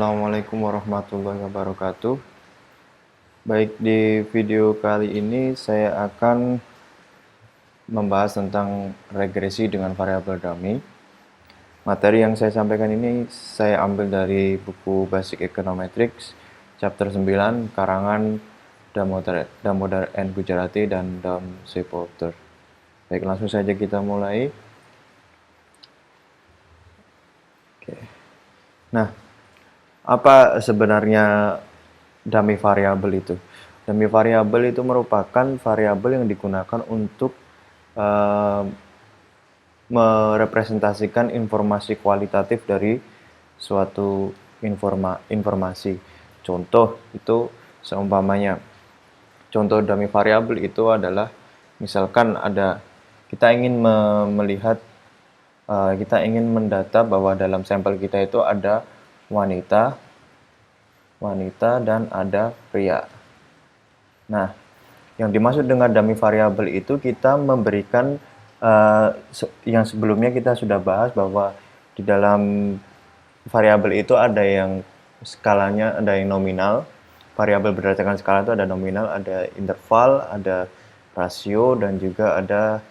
Assalamualaikum warahmatullahi wabarakatuh. Baik, di video kali ini saya akan membahas tentang regresi dengan variabel dummy. Materi yang saya sampaikan ini saya ambil dari buku Basic Econometrics chapter 9 karangan Damodar N. Gujarati dan Dam Seporter. Baik, langsung saja kita mulai. Oke. Nah, apa sebenarnya dummy variabel itu? Dummy variabel itu merupakan variabel yang digunakan untuk merepresentasikan informasi kualitatif dari suatu informasi. Contoh itu seumpamanya, contoh dummy variabel itu adalah misalkan kita ingin melihat kita ingin mendata bahwa dalam sampel kita itu ada wanita dan ada pria. Nah, yang dimaksud dengan dummy variabel itu kita memberikan yang sebelumnya kita sudah bahas bahwa di dalam variabel itu ada yang skalanya, ada yang nominal. Variabel berdasarkan skala itu ada nominal, ada interval, ada rasio, dan juga ada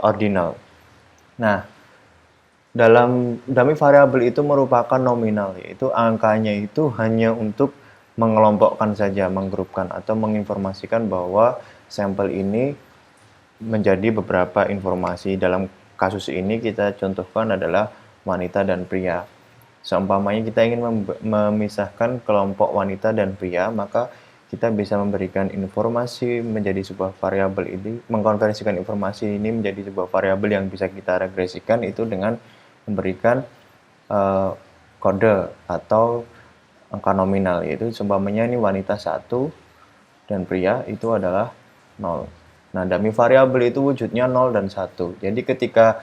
ordinal. Nah, dalam dummy variabel itu merupakan nominal, yaitu angkanya itu hanya untuk mengelompokkan saja, menggrupkan atau menginformasikan bahwa sampel ini menjadi beberapa informasi. Dalam kasus ini kita contohkan adalah wanita dan pria. Seumpamanya kita ingin memisahkan kelompok wanita dan pria, maka kita bisa memberikan informasi menjadi sebuah variabel ini, mengkonversikan informasi ini menjadi sebuah variabel yang bisa kita regresikan itu dengan memberikan kode atau angka nominal, yaitu seumpamanya ini wanita 1 dan pria itu adalah 0. Nah, dummy variabel itu wujudnya 0 dan 1. Jadi ketika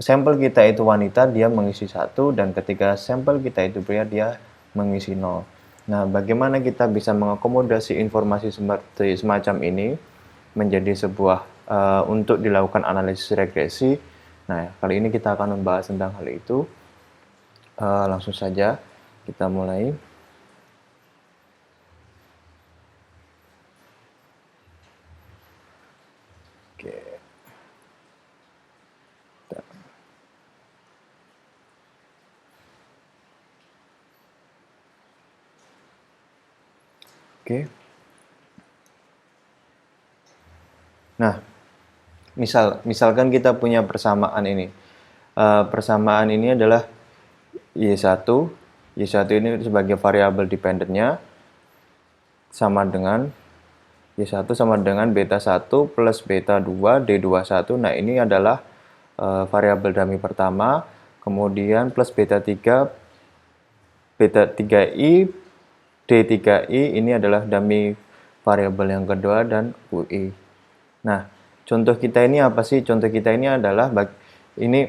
sampel kita itu wanita, dia mengisi 1, dan ketika sampel kita itu pria, dia mengisi 0. Nah, bagaimana kita bisa mengakomodasi informasi seperti semacam ini menjadi sebuah untuk dilakukan analisis regresi. Nah, kali ini kita akan membahas tentang hal itu. Langsung saja kita mulai. Oke. Oke. Nah, misalkan kita punya persamaan ini. Persamaan ini adalah Y1. Y1 ini sebagai variabel dependennya sama dengan Y1 sama dengan beta 1 plus beta 2 D21. Nah, ini adalah variabel dummy pertama, kemudian plus beta 3 beta 3i D3i ini adalah dummy variabel yang kedua, dan UI. Nah, contoh kita ini apa sih? Contoh kita ini adalah ini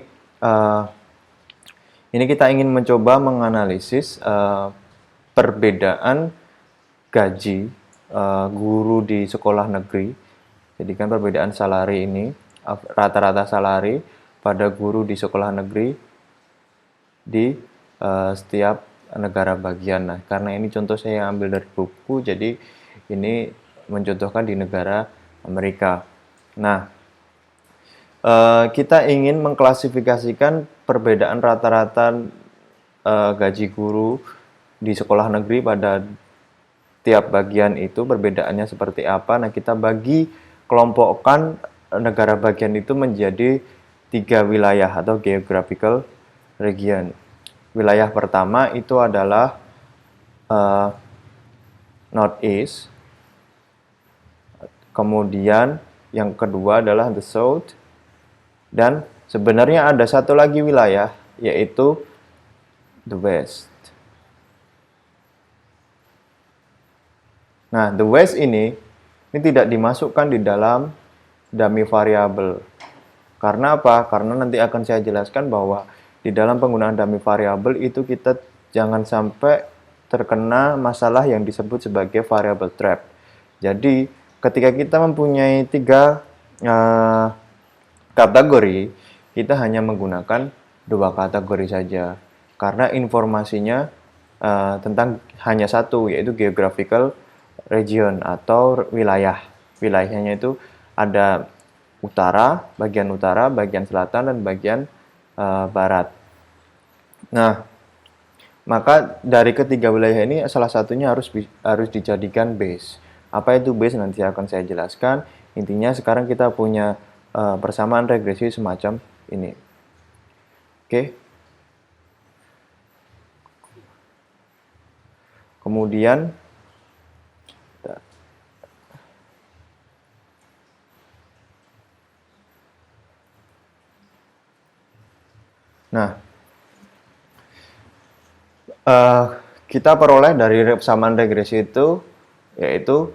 kita ingin mencoba menganalisis perbedaan gaji guru di sekolah negeri. Jadi kan perbedaan salari ini, rata-rata salari pada guru di sekolah negeri di setiap negara bagian. Nah, karena ini contoh saya ambil dari buku, jadi ini mencontohkan di negara Amerika. Nah, kita ingin mengklasifikasikan perbedaan rata-rata gaji guru di sekolah negeri pada tiap bagian itu perbedaannya seperti apa. Nah, kita kelompokkan negara bagian itu menjadi 3 wilayah atau geographical region. Wilayah pertama itu adalah Northeast. Kemudian yang kedua adalah the South. Dan sebenarnya ada satu lagi wilayah, yaitu the West. Nah, the West ini tidak dimasukkan di dalam dummy variable. Karena apa? Karena nanti akan saya jelaskan bahwa di dalam penggunaan dummy variable itu kita jangan sampai terkena masalah yang disebut sebagai variable trap. Jadi, ketika kita mempunyai 3 kategori, kita hanya menggunakan 2 kategori saja. karena informasinya tentang hanya satu, yaitu geographical region atau wilayah. Wilayahnya itu ada bagian utara, bagian selatan, dan bagian barat. Nah, maka dari ketiga wilayah ini salah satunya harus dijadikan base. Apa itu base nanti akan saya jelaskan. Intinya sekarang kita punya persamaan regresi semacam ini. Oke. Kemudian nah, kita peroleh dari persamaan regresi itu yaitu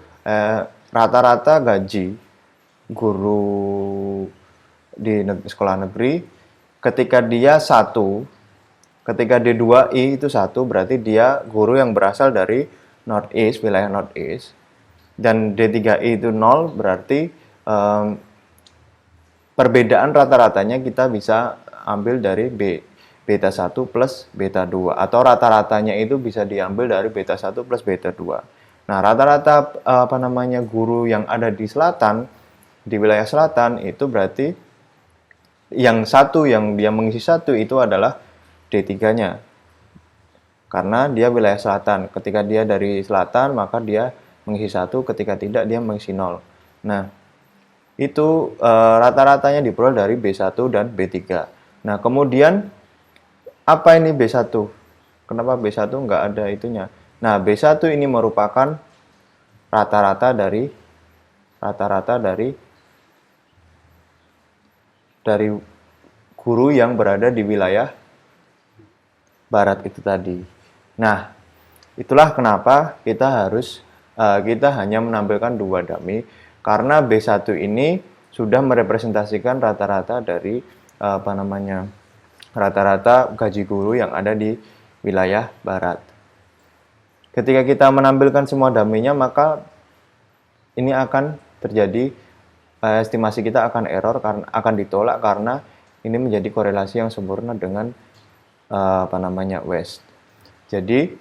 rata-rata gaji guru di sekolah negeri ketika dia ketika D2I itu 1, berarti dia guru yang berasal dari Northeast, wilayah Northeast. Dan D3I itu 0, berarti perbedaan rata-ratanya kita bisa ambil dari beta 1 plus beta 2. Atau rata-ratanya itu bisa diambil dari beta 1 plus beta 2. Nah, rata-rata guru yang ada di selatan, di wilayah selatan, itu berarti yang dia mengisi 1 itu adalah D3-nya. Karena dia wilayah selatan. Ketika dia dari selatan, maka dia mengisi 1, ketika tidak dia mengisi 0. Nah, itu rata-ratanya diperoleh dari B1 dan B3. Nah, kemudian apa ini B1? Kenapa B1 nggak ada itunya? Nah, B1 ini merupakan rata-rata dari guru yang berada di wilayah barat itu tadi. Nah, itulah kenapa kita hanya menampilkan 2 dummy, karena B1 ini sudah merepresentasikan rata-rata dari rata-rata gaji guru yang ada di wilayah barat. Ketika kita menampilkan semua dummy-nya, maka ini akan terjadi estimasi kita akan error, karena akan ditolak karena ini menjadi korelasi yang sempurna dengan West. Jadi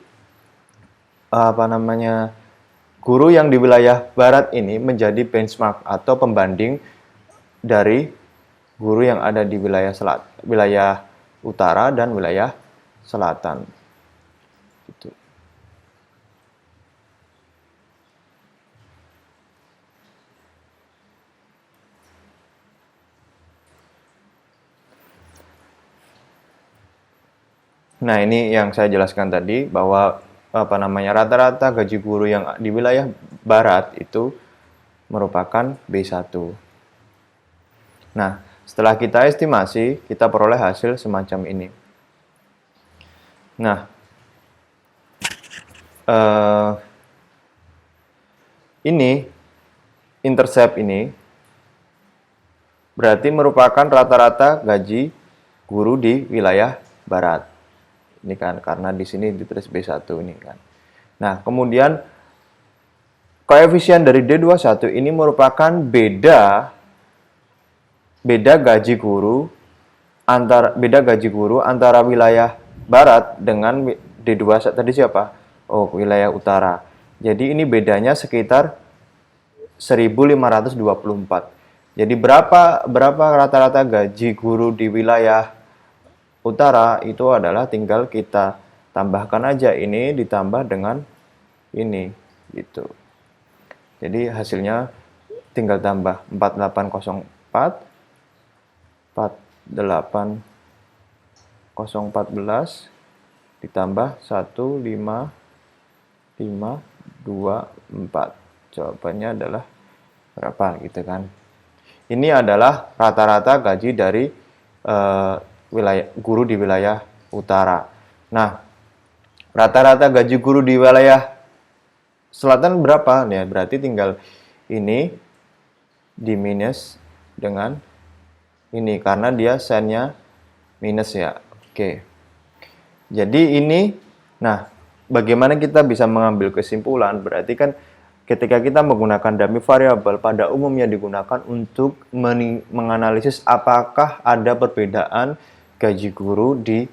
guru yang di wilayah barat ini menjadi benchmark atau pembanding dari guru yang ada di wilayah utara dan wilayah selatan. Gitu. Nah, ini yang saya jelaskan tadi bahwa rata-rata gaji guru yang di wilayah barat itu merupakan B1. Nah, setelah kita estimasi, kita peroleh hasil semacam ini. Nah, ini intercept ini berarti merupakan rata-rata gaji guru di wilayah barat. Ini kan karena di sini ditulis B1 ini kan. Nah, kemudian koefisien dari D21 ini merupakan beda gaji guru antara wilayah barat dengan D21 tadi siapa? Oh, wilayah utara. Jadi ini bedanya sekitar 1524. Jadi berapa rata-rata gaji guru di wilayah utara itu adalah tinggal kita tambahkan aja ini ditambah dengan ini gitu. Jadi hasilnya tinggal tambah 4804 48014 ditambah 15524. Jawabannya adalah berapa gitu kan. Ini adalah rata-rata gaji dari guru di wilayah utara. Nah, rata-rata gaji guru di wilayah selatan berapa? Ya, berarti tinggal ini di minus dengan ini karena dia sign-nya minus ya. Oke. Jadi ini, nah, bagaimana kita bisa mengambil kesimpulan? Berarti kan ketika kita menggunakan dummy variable pada umumnya digunakan untuk menganalisis apakah ada perbedaan gaji guru di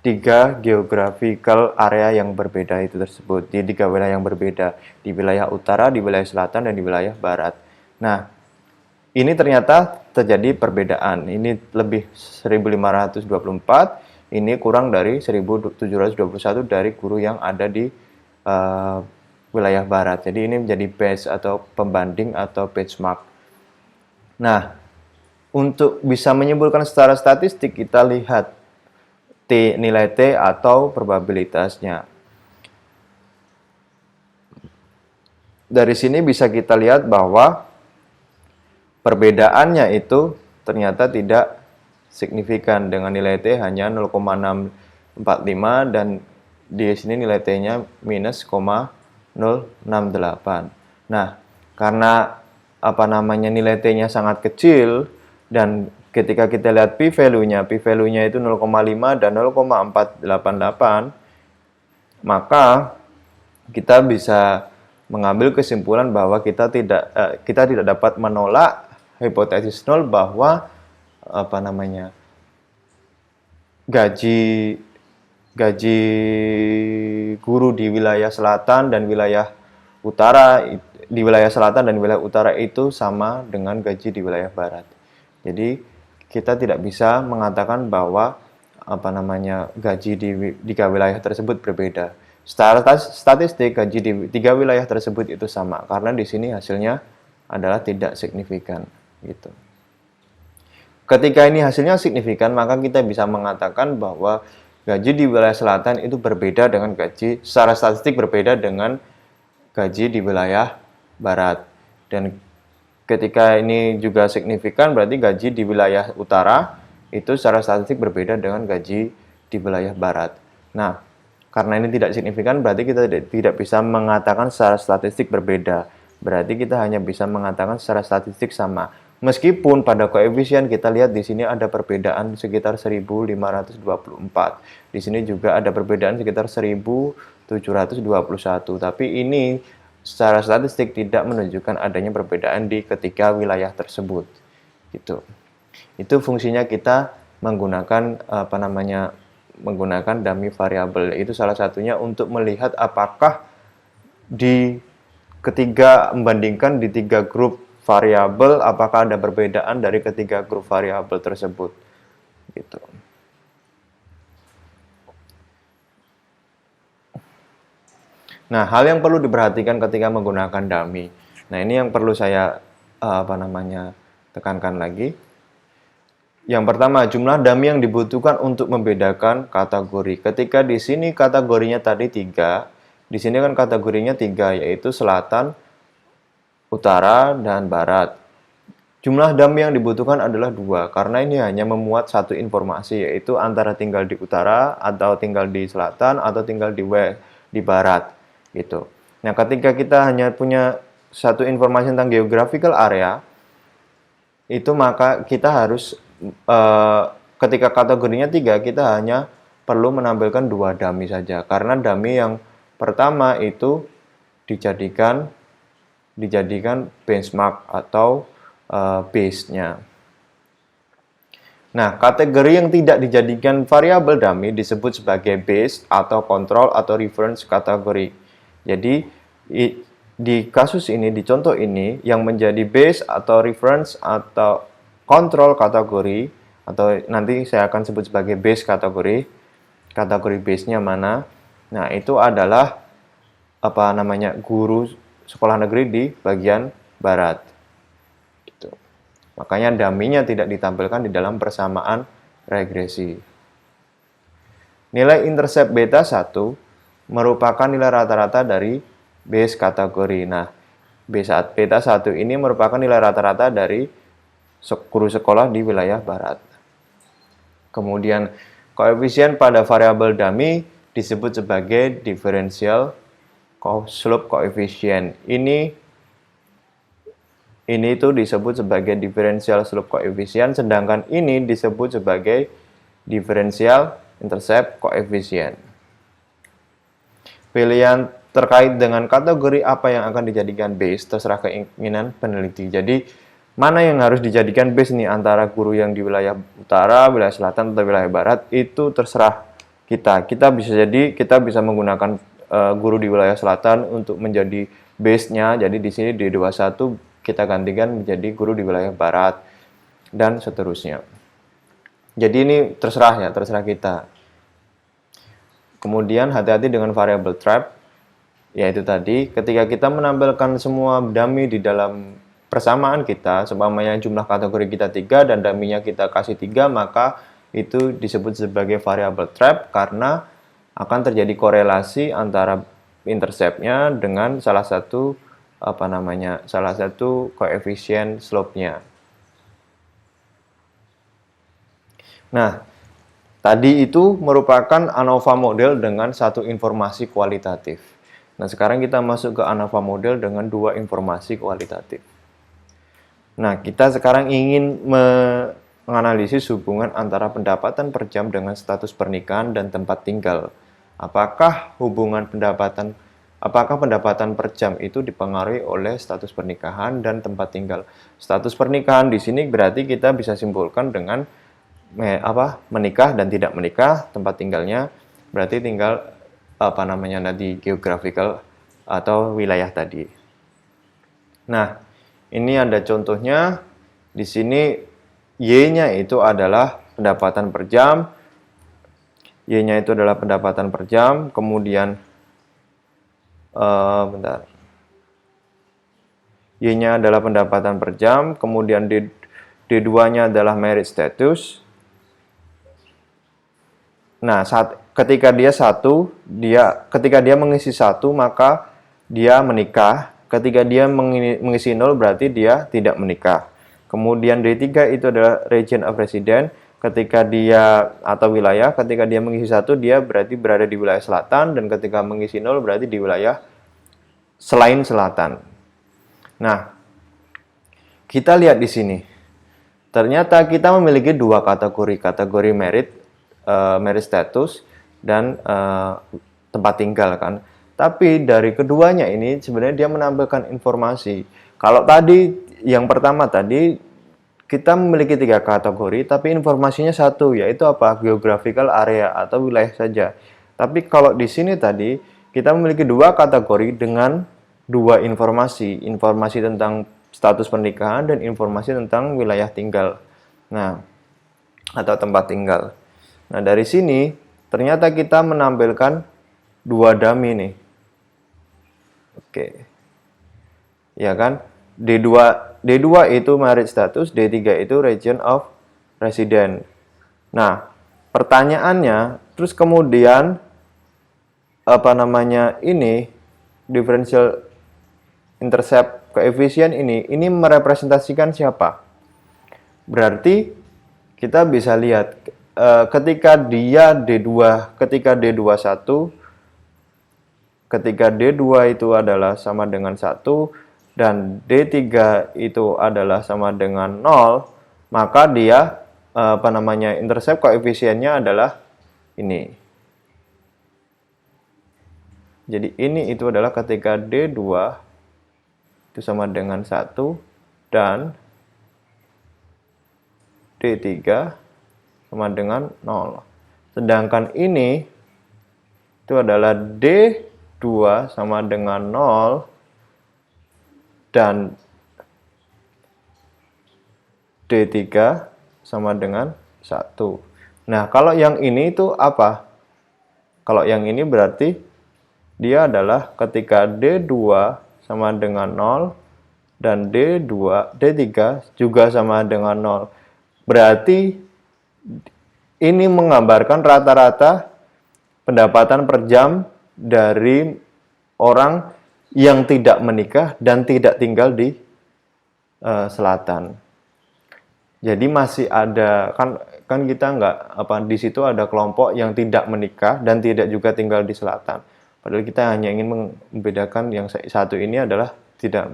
tiga geographical area yang berbeda itu tersebut, di tiga wilayah yang berbeda, di wilayah utara, di wilayah selatan, dan di wilayah barat. Nah, ini ternyata terjadi perbedaan. Ini lebih 1524, ini kurang dari 1721 dari guru yang ada di wilayah barat. Jadi ini menjadi base atau pembanding atau benchmark. Nah, untuk bisa menyimpulkan secara statistik, kita lihat nilai T atau probabilitasnya. Dari sini bisa kita lihat bahwa perbedaannya itu ternyata tidak signifikan, dengan nilai T hanya 0,645 dan di sini nilai T-nya minus 0,068. Nah, karena nilai T-nya sangat kecil dan ketika kita lihat p-value-nya itu 0,5 dan 0,488, maka kita bisa mengambil kesimpulan bahwa kita tidak dapat menolak hipotesis nol bahwa gaji guru di wilayah selatan dan wilayah utara itu sama dengan gaji di wilayah barat. Jadi kita tidak bisa mengatakan bahwa gaji di tiga wilayah tersebut berbeda. Secara statistik gaji di tiga wilayah tersebut itu sama karena di sini hasilnya adalah tidak signifikan gitu. Ketika ini hasilnya signifikan, maka kita bisa mengatakan bahwa gaji di wilayah selatan itu berbeda dengan secara statistik berbeda dengan gaji di wilayah barat. Dan ketika ini juga signifikan, berarti gaji di wilayah utara itu secara statistik berbeda dengan gaji di wilayah barat. Nah, karena ini tidak signifikan, berarti kita tidak bisa mengatakan secara statistik berbeda. Berarti kita hanya bisa mengatakan secara statistik sama. Meskipun pada koefisien kita lihat di sini ada perbedaan sekitar 1524. Di sini juga ada perbedaan sekitar 1721. Tapi ini secara statistik tidak menunjukkan adanya perbedaan di ketiga wilayah tersebut. Gitu. Itu fungsinya kita menggunakan menggunakan dummy variable. Itu salah satunya untuk melihat apakah membandingkan di tiga grup variabel, apakah ada perbedaan dari ketiga grup variabel tersebut. Gitu. Nah, hal yang perlu diperhatikan ketika menggunakan dummy. Nah, ini yang perlu saya tekankan lagi. Yang pertama, jumlah dummy yang dibutuhkan untuk membedakan kategori. Ketika di sini kategorinya tadi 3, di sini kan kategorinya 3, yaitu selatan, utara, dan barat. Jumlah dummy yang dibutuhkan adalah 2, karena ini hanya memuat satu informasi, yaitu antara tinggal di utara, atau tinggal di selatan, atau tinggal di barat. Gitu. Nah, ketika kita hanya punya satu informasi tentang geographical area, itu maka kita harus, ketika kategorinya 3, kita hanya perlu menampilkan 2 dummy saja. Karena dummy yang pertama itu dijadikan benchmark atau base-nya. Nah, kategori yang tidak dijadikan variabel dummy disebut sebagai base atau control atau reference kategori. Jadi di kasus ini, di contoh ini, yang menjadi base atau reference atau control kategori, atau nanti saya akan sebut sebagai base kategori base-nya mana. Nah, itu adalah guru sekolah negeri di bagian barat. Gitu. Makanya dummy-nya tidak ditampilkan di dalam persamaan regresi. Nilai intercept beta 1 merupakan nilai rata-rata dari base kategori. Nah, beta 1 ini merupakan nilai rata-rata dari guru sekolah di wilayah barat. Kemudian, koefisien pada variabel dummy disebut sebagai differential slope coefficient. Ini itu disebut sebagai differential slope coefficient, sedangkan ini disebut sebagai differential intercept coefficient. Pilihan terkait dengan kategori apa yang akan dijadikan base terserah keinginan peneliti. Jadi, mana yang harus dijadikan base nih antara guru yang di wilayah utara, wilayah selatan, atau wilayah barat, itu terserah Kita bisa menggunakan guru di wilayah selatan untuk menjadi base-nya. Jadi di sini D21 kita gantikan menjadi guru di wilayah barat dan seterusnya. Jadi ini terserah kita. Kemudian hati-hati dengan variable trap, yaitu tadi ketika kita menampilkan semua dummy di dalam persamaan kita, seumpamanya jumlah kategori kita 3 dan dummy-nya kita kasih 3, maka itu disebut sebagai variable trap karena akan terjadi korelasi antara intercept-nya dengan salah satu koefisien slope-nya. Nah, tadi itu merupakan ANOVA model dengan satu informasi kualitatif. Nah, sekarang kita masuk ke ANOVA model dengan dua informasi kualitatif. Nah, kita sekarang ingin menganalisis hubungan antara pendapatan per jam dengan status pernikahan dan tempat tinggal. Apakah pendapatan per jam itu dipengaruhi oleh status pernikahan dan tempat tinggal? Status pernikahan di sini berarti kita bisa simpulkan dengan menikah dan tidak menikah, tempat tinggalnya berarti tinggal nanti geographical atau wilayah tadi. Nah, ini ada contohnya. Di sini Y-nya itu adalah pendapatan per jam. Y-nya itu adalah pendapatan per jam, kemudian Y-nya adalah pendapatan per jam, kemudian D2-nya adalah merit status. Nah, ketika dia mengisi 1, maka dia menikah. Ketika dia mengisi 0, berarti dia tidak menikah. Kemudian D3 itu adalah region of residence. Ketika dia mengisi 1, dia berarti berada di wilayah selatan, dan ketika mengisi 0 berarti di wilayah selain selatan. Nah, kita lihat di sini. Ternyata kita memiliki dua kategori merit status dan tempat tinggal kan. Tapi dari keduanya ini sebenarnya dia menampilkan informasi. Kalau tadi yang pertama tadi kita memiliki 3 kategori, tapi informasinya satu, yaitu apa? Geographical area atau wilayah saja. Tapi kalau di sini tadi kita memiliki 2 kategori dengan 2 informasi tentang status pernikahan dan informasi tentang wilayah tinggal. Nah, atau tempat tinggal. Nah, dari sini ternyata kita menampilkan 2 dummy nih. Oke. Ya kan? D2 itu merit status, D3 itu region of residence. Nah, pertanyaannya, terus kemudian ini differential intercept coefficient ini merepresentasikan siapa? Berarti kita bisa lihat ketika D2 itu adalah sama dengan 1 dan D3 itu adalah sama dengan 0, maka dia intercept koefisiennya adalah ini. Jadi ini itu adalah ketika D2 itu sama dengan 1 dan D3 sama dengan 0. Sedangkan ini itu adalah D2 sama dengan 0 dan D3 sama dengan 1. Nah, kalau yang ini itu apa? Kalau yang ini berarti dia adalah ketika D2 sama dengan 0 dan D3 juga sama dengan 0. Berarti ini menggambarkan rata-rata pendapatan per jam dari orang yang tidak menikah dan tidak tinggal di selatan. Jadi masih ada kan kita di situ ada kelompok yang tidak menikah dan tidak juga tinggal di selatan. Padahal kita hanya ingin membedakan yang satu ini adalah tidak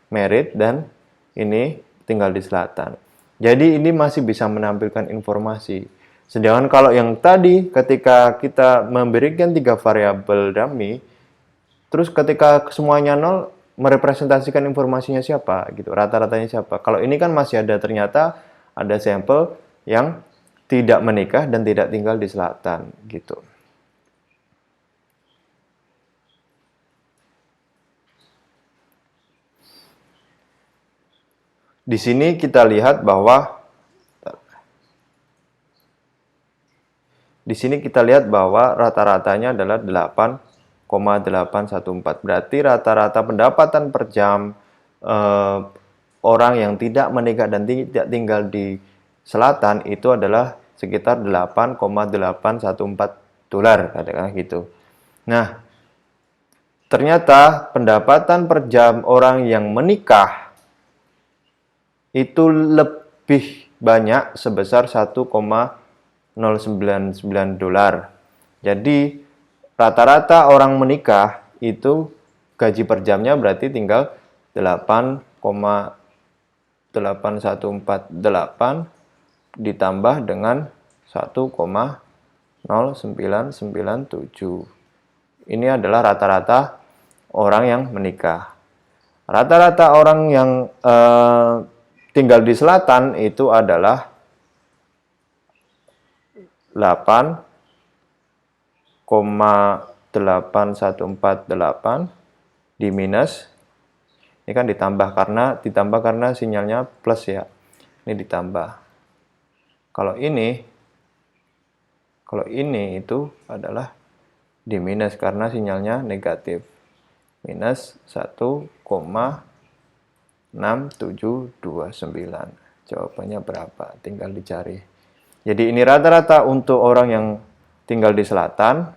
merit dan ini tinggal di selatan. Jadi ini masih bisa menampilkan informasi. Sedangkan kalau yang tadi ketika kita memberikan 3 variabel dummy, terus ketika semuanya 0 merepresentasikan informasinya siapa gitu, rata-ratanya siapa. Kalau ini kan masih ada ternyata ada sampel yang tidak menikah dan tidak tinggal di selatan gitu. Di sini kita lihat bahwa rata-ratanya adalah 8,814. Berarti rata-rata pendapatan per jam orang yang tidak menikah dan tidak tinggal di selatan itu adalah sekitar 8,814 dolar, katakanlah gitu. Nah, ternyata pendapatan per jam orang yang menikah itu lebih banyak sebesar 1,099 dolar. Jadi rata-rata orang menikah itu gaji per jamnya berarti tinggal 8,8148 ditambah dengan 1,0997. Ini adalah rata-rata orang yang menikah. Rata-rata orang yang tinggal di selatan itu adalah 8,8148 di minus. Ini kan ditambah karena sinyalnya plus ya. Ini ditambah. Kalau ini itu adalah di minus karena sinyalnya negatif. Minus 1,6729. Jawabannya berapa? Tinggal dicari. Jadi ini rata-rata untuk orang yang tinggal di selatan.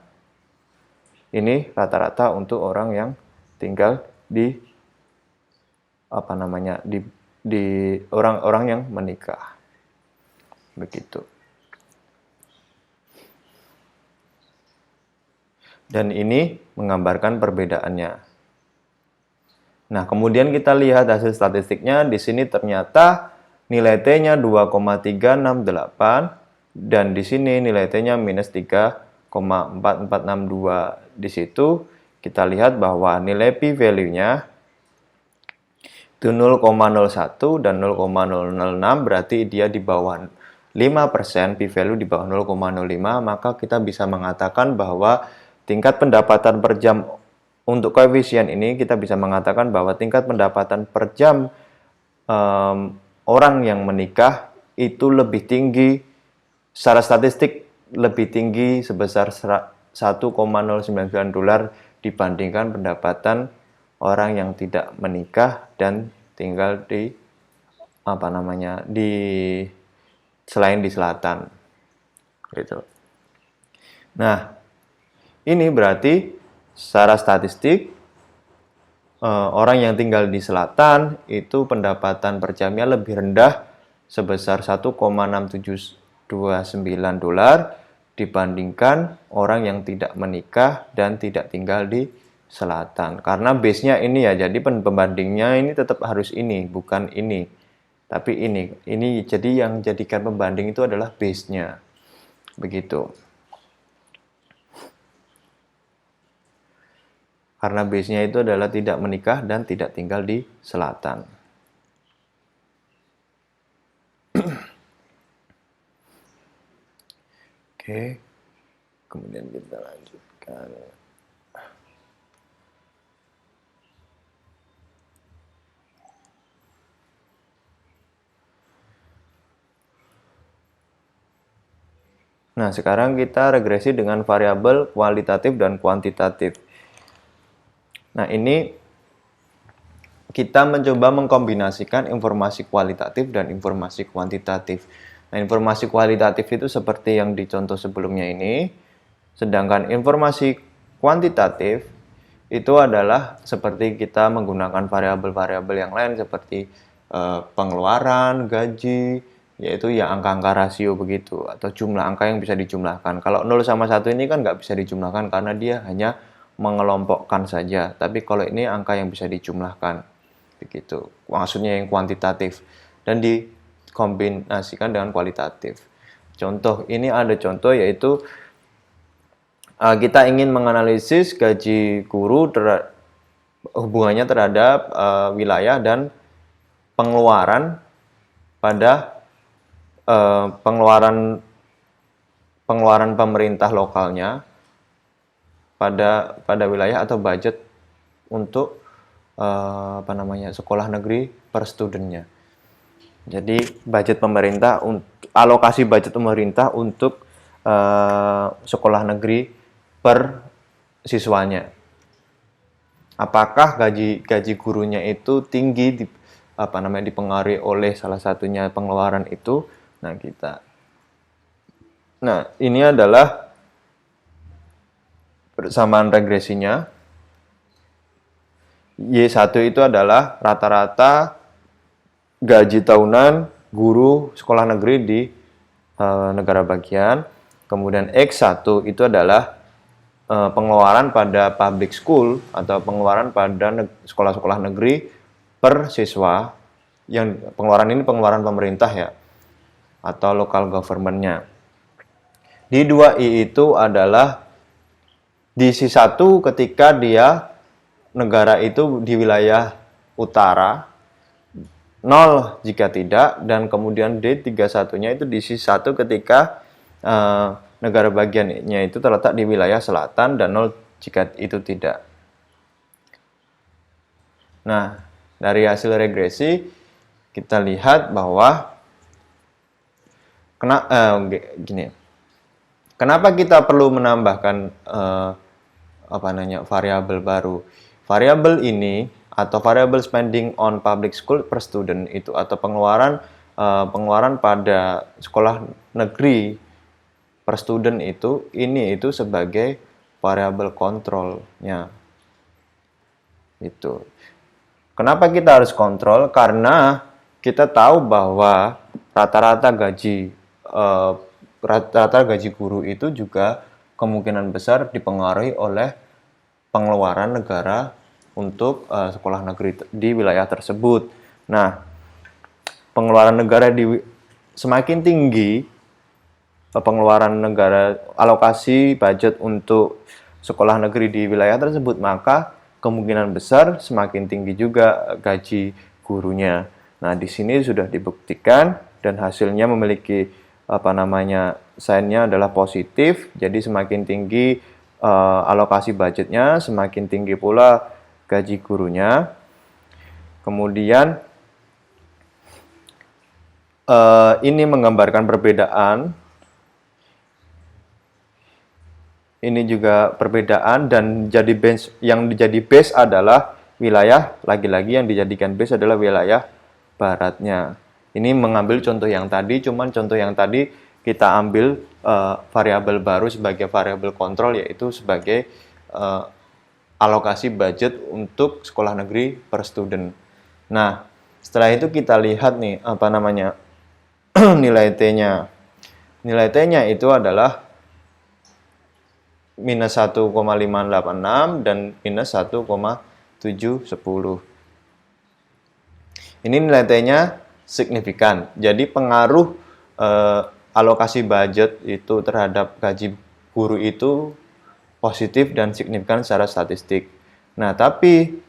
Ini rata-rata untuk orang yang tinggal di orang-orang yang menikah. Begitu. Dan ini menggambarkan perbedaannya. Nah, kemudian kita lihat hasil statistiknya. Di sini ternyata nilai T-nya 2,368 dan di sini nilai T-nya minus 3,4462. Di situ kita lihat bahwa nilai p-value-nya itu 0,01 dan 0,006, berarti dia di bawah 5%, p-value di bawah 0,05, maka kita bisa mengatakan bahwa tingkat pendapatan per jam untuk koefisien ini, kita bisa mengatakan bahwa tingkat pendapatan per jam orang yang menikah itu lebih tinggi, secara statistik lebih tinggi sebesar 1,099 dolar dibandingkan pendapatan orang yang tidak menikah dan tinggal di selain di selatan gitu. Nah, ini berarti secara statistik orang yang tinggal di selatan itu pendapatan per jamnya lebih rendah sebesar 1,6729 dolar dibandingkan orang yang tidak menikah dan tidak tinggal di selatan. Karena base-nya ini ya, jadi pembandingnya ini tetap harus ini, bukan ini. Tapi ini jadi yang jadikan pembanding itu adalah base-nya. Begitu. Karena base-nya itu adalah tidak menikah dan tidak tinggal di selatan. Oke, kemudian kita lanjutkan. Nah, sekarang kita regresi dengan variabel kualitatif dan kuantitatif. Nah, ini kita mencoba mengkombinasikan informasi kualitatif dan informasi kuantitatif. Nah, informasi kualitatif itu seperti yang di contoh sebelumnya ini, sedangkan informasi kuantitatif itu adalah seperti kita menggunakan variabel-variabel yang lain seperti pengeluaran, gaji, yaitu ya angka-angka rasio begitu, atau jumlah angka yang bisa dijumlahkan. Kalau 0 sama 1 ini kan nggak bisa dijumlahkan karena dia hanya mengelompokkan saja, tapi kalau ini angka yang bisa dijumlahkan begitu, maksudnya yang kuantitatif dan dikombinasikan dengan kualitatif. Contoh, ini ada contoh yaitu kita ingin menganalisis gaji guru hubungannya terhadap wilayah dan pengeluaran pada pengeluaran pengeluaran pemerintah lokalnya pada wilayah atau budget untuk sekolah negeri per studentnya. Jadi budget pemerintah, alokasi budget pemerintah untuk sekolah negeri per siswanya. Apakah gaji gurunya itu tinggi dipengaruhi oleh salah satunya pengeluaran itu? Nah, ini adalah persamaan regresinya. Y1 itu adalah rata-rata gaji tahunan guru sekolah negeri di negara bagian. Kemudian X1 itu adalah pengeluaran pada public school atau pengeluaran pada sekolah-sekolah negeri per siswa. Yang pengeluaran ini pengeluaran pemerintah ya, atau local government-nya. Di 2I itu adalah di C1 ketika dia negara itu di wilayah utara, 0 jika tidak, dan kemudian D31-nya itu di C1 ketika negara bagiannya itu terletak di wilayah selatan, dan 0 jika itu tidak. Nah, dari hasil regresi kita lihat bahwa kenapa kita perlu menambahkan variabel baru? Variabel ini atau variabel spending on public school per student itu, atau pengeluaran pada sekolah negeri per student itu, itu sebagai variabel kontrolnya. Itu. Kenapa kita harus kontrol? Karena kita tahu bahwa rata-rata gaji guru itu juga kemungkinan besar dipengaruhi oleh pengeluaran negara untuk sekolah negeri di wilayah tersebut. Nah, pengeluaran negara semakin tinggi, pengeluaran negara, alokasi budget untuk sekolah negeri di wilayah tersebut, maka kemungkinan besar semakin tinggi juga gaji gurunya. Nah, di sini sudah dibuktikan dan hasilnya memiliki sign-nya adalah positif. Jadi semakin tinggi alokasi budgetnya, semakin tinggi pula gaji gurunya. Kemudian ini menggambarkan perbedaan. Ini juga perbedaan, dan yang dijadi base adalah wilayah, lagi-lagi yang dijadikan base adalah wilayah baratnya. Ini mengambil contoh yang tadi, cuman contoh yang tadi kita ambil variabel baru sebagai variabel kontrol, yaitu sebagai alokasi budget untuk sekolah negeri per student. Nah, setelah itu kita lihat nih nilai T-nya. Nilai T-nya itu adalah minus 1,586 dan minus 1,710. Ini nilai T-nya signifikan. Jadi pengaruh alokasi budget itu terhadap gaji guru itu positif dan signifikan secara statistik. Nah, tapi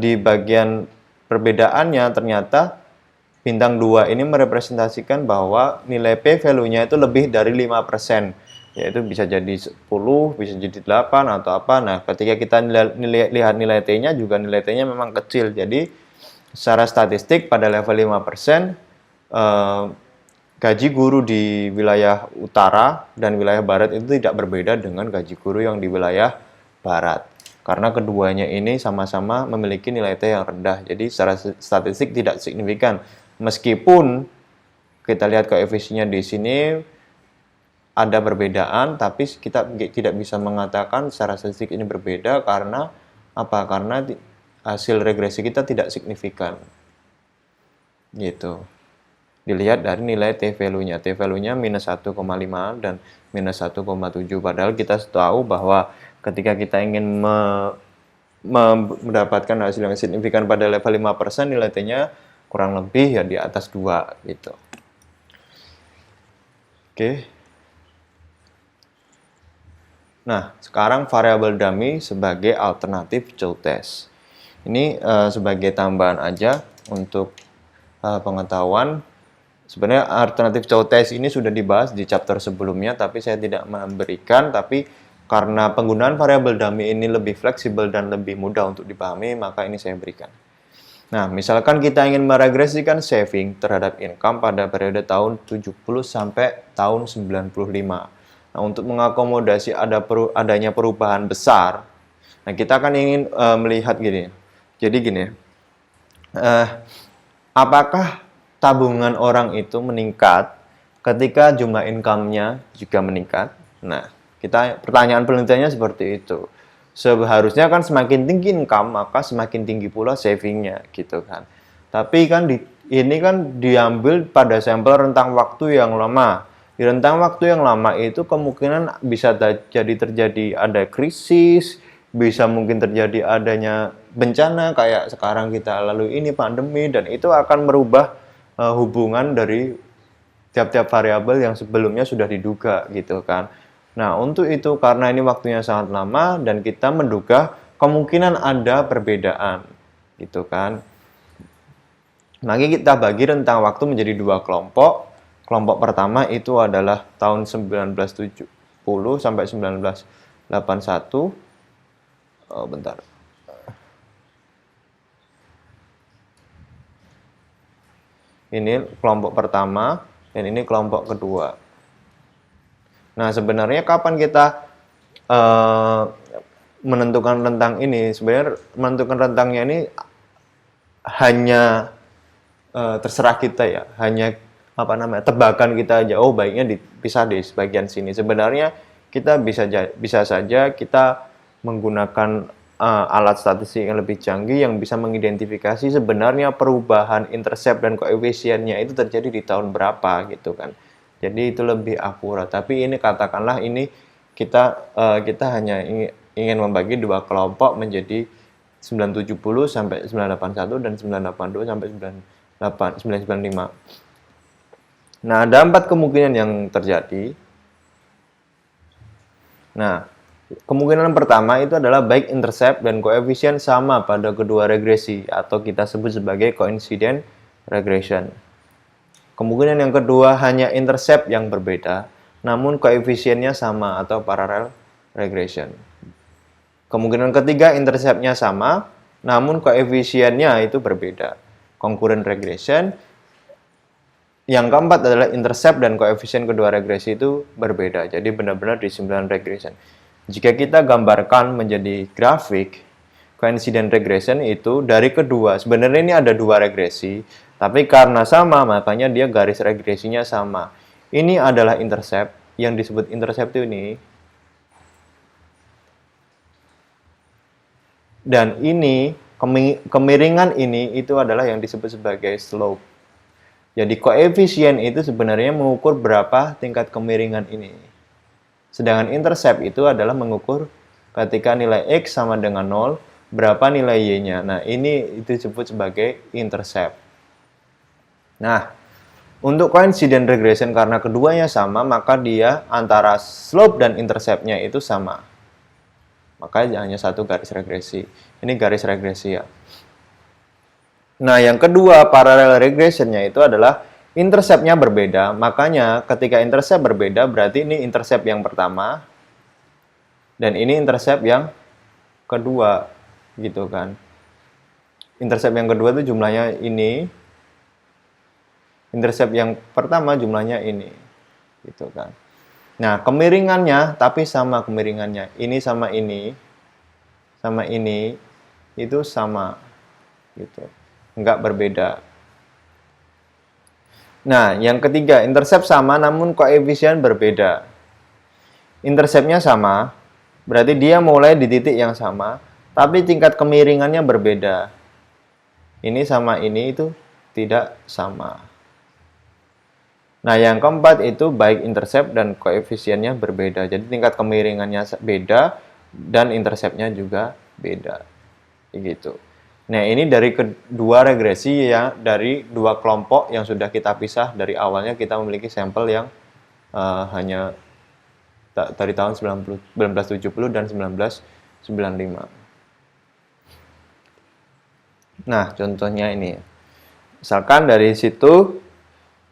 di bagian perbedaannya ternyata bintang 2 ini merepresentasikan bahwa nilai P value-nya itu lebih dari 5%. Yaitu bisa jadi 10, bisa jadi 8 atau apa. Nah, ketika kita lihat nilai T-nya juga, nilai T-nya memang kecil. Jadi secara statistik pada level 5%, gaji guru di wilayah utara dan wilayah barat itu tidak berbeda dengan gaji guru yang di wilayah barat. Karena keduanya ini sama-sama memiliki nilai T yang rendah. Jadi secara statistik tidak signifikan. Meskipun kita lihat koefisiennya di sini ada perbedaan, tapi kita tidak bisa mengatakan secara statistik ini berbeda. Karena apa? Karena hasil regresi kita tidak signifikan. Gitu. Dilihat dari nilai T value-nya. T value-nya minus 1,5 dan minus 1,7. Padahal kita tahu bahwa ketika kita ingin mendapatkan hasil yang signifikan pada level 5%, nilai T-nya kurang lebih ya di atas 2 gitu. Oke. Nah, sekarang variabel dummy sebagai alternatif Chow test. Ini sebagai tambahan aja untuk pengetahuan. Sebenarnya alternatif choice ini sudah dibahas di chapter sebelumnya, tapi saya tidak memberikan. Tapi karena penggunaan variabel dummy ini lebih fleksibel dan lebih mudah untuk dipahami, maka ini saya berikan. Nah, misalkan kita ingin meregresikan saving terhadap income pada periode tahun 70 sampai tahun 95. Nah, untuk mengakomodasi adanya perubahan besar, nah kita kan ingin melihat gini. Jadi gini, apakah tabungan orang itu meningkat ketika jumlah income-nya juga meningkat? Nah, pertanyaan penelitiannya seperti itu. Seharusnya kan semakin tinggi income, maka semakin tinggi pula savingnya, gitu kan. Tapi kan ini kan diambil pada sampel rentang waktu yang lama. Di rentang waktu yang lama itu kemungkinan bisa jadi terjadi ada krisis, bisa mungkin terjadi adanya bencana kayak sekarang kita lalui ini pandemi, dan itu akan merubah hubungan dari tiap-tiap variabel yang sebelumnya sudah diduga, gitu kan. Nah, untuk itu karena ini waktunya sangat lama dan kita menduga kemungkinan ada perbedaan, gitu kan. Maka kita bagi rentang waktu menjadi dua kelompok. Kelompok pertama itu adalah tahun 1970 sampai 1981. Oh, bentar. Ini kelompok pertama dan ini kelompok kedua. Nah, sebenarnya kapan kita menentukan rentang ini? Sebenarnya menentukan rentangnya ini hanya terserah kita ya, hanya tebakan kita aja. Oh, baiknya dipisah di bagian sini. Sebenarnya kita bisa saja kita menggunakan alat statistik yang lebih canggih yang bisa mengidentifikasi sebenarnya perubahan intercept dan koefisiennya itu terjadi di tahun berapa, gitu kan. Jadi itu lebih akurat. Tapi ini katakanlah ini kita hanya ingin membagi dua kelompok menjadi 970 sampai 981 dan 982 sampai 995. Nah, ada 4 kemungkinan yang terjadi. Nah, kemungkinan pertama itu adalah baik intercept dan koefisien sama pada kedua regresi atau kita sebut sebagai coincident regression. Kemungkinan yang kedua hanya intercept yang berbeda, namun koefisiennya sama atau parallel regression. Kemungkinan ketiga interceptnya sama, namun koefisiennya itu berbeda, concurrent regression. Yang keempat adalah intercept dan koefisien kedua regresi itu berbeda, jadi benar-benar di 9 regression. Jika kita gambarkan menjadi grafik, coincident regression itu dari kedua, sebenarnya ini ada dua regresi, tapi karena sama, makanya dia garis regresinya sama. Ini adalah intercept, yang disebut intercept ini. Dan ini, kemiringan ini, itu adalah yang disebut sebagai slope. Jadi koefisien itu sebenarnya mengukur berapa tingkat kemiringan ini. Sedangkan intercept itu adalah mengukur ketika nilai X sama dengan 0, berapa nilai Y-nya. Nah, ini disebut sebagai intercept. Nah, untuk coincident regression karena keduanya sama, maka dia antara slope dan intercept-nya itu sama. Maka hanya satu garis regresi. Ini garis regresi ya. Nah, yang kedua, parallel regression-nya itu adalah intercept-nya berbeda. Makanya ketika intercept berbeda, berarti ini intercept yang pertama dan ini intercept yang kedua, gitu kan. Intercept yang kedua itu jumlahnya ini. Intercept yang pertama jumlahnya ini, gitu kan. Nah, kemiringannya tapi sama kemiringannya. Ini sama ini itu sama, gitu. Enggak berbeda. Nah, yang ketiga, intercept sama namun koefisien berbeda. Interceptnya sama, berarti dia mulai di titik yang sama, tapi tingkat kemiringannya berbeda. Ini sama ini itu tidak sama. Nah, yang keempat itu baik intercept dan koefisiennya berbeda. Jadi tingkat kemiringannya beda dan interceptnya juga beda. Gitu. Nah, ini dari kedua regresi ya, dari dua kelompok yang sudah kita pisah dari awalnya. Kita memiliki sampel yang hanya dari tahun 1970 dan 1995. Nah, contohnya ini. Misalkan dari situ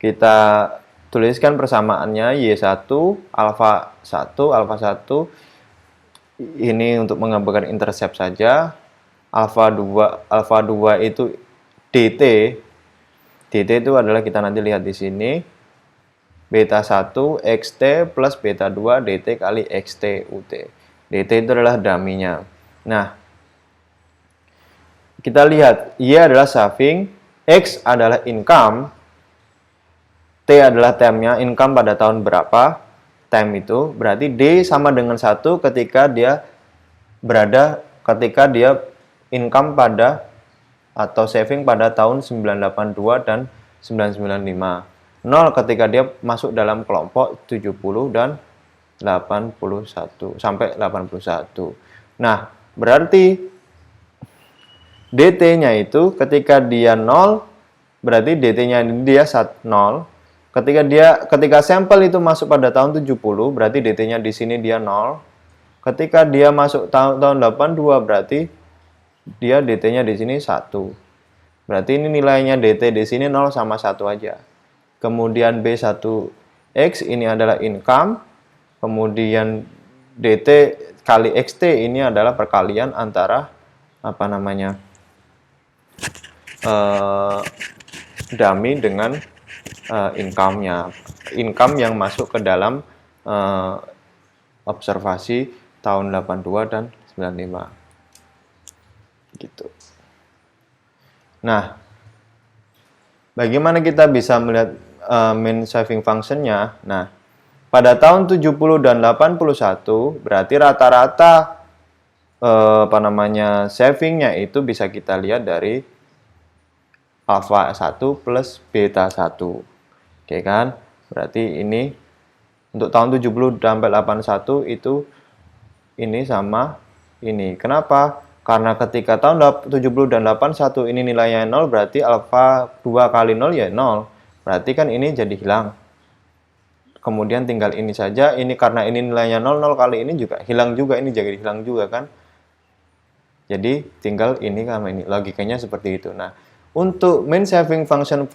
Kita tuliskan persamaannya Y1 alfa 1 ini untuk menggambarkan intercept saja. Alfa 2 itu dt. dt itu adalah, kita nanti lihat di sini, beta 1 xt plus beta 2 dt kali xt ut. dt itu adalah dummy-nya. Nah, kita lihat Y adalah saving, X adalah income, T adalah time-nya, income pada tahun berapa, time itu, berarti D sama dengan 1 ketika dia income pada atau saving pada tahun 982 dan 995. 0 ketika dia masuk dalam kelompok 70 dan 81 sampai 81. Nah, berarti DT-nya itu ketika dia 0, berarti DT-nya dia 0. Ketika sampel itu masuk pada tahun 70, berarti DT-nya di sini dia 0. Ketika dia masuk tahun 82, berarti dia DT-nya di sini 1. Berarti ini nilainya DT di sini 0 sama 1 aja. Kemudian B1X ini adalah income. Kemudian DT kali XT ini adalah perkalian antara dummy dengan income-nya. Income yang masuk ke dalam observasi tahun 82 dan 95. Gitu. Nah, bagaimana kita bisa melihat mean saving function-nya? Nah, pada tahun 70 dan 81 berarti rata-rata saving-nya itu bisa kita lihat dari alfa 1 plus beta 1. Oke kan? Berarti ini untuk tahun 70 sampai 81 itu ini sama ini. Kenapa? Karena ketika tahun 70 dan 81 ini nilainya 0, berarti alfa 2 kali 0 ya 0. Berarti kan ini jadi hilang. Kemudian tinggal ini saja. Ini karena ini nilainya 0, 0 kali ini juga hilang juga. Ini jadi hilang juga kan. Jadi tinggal ini sama ini. Logikanya seperti itu. Nah, untuk mean saving function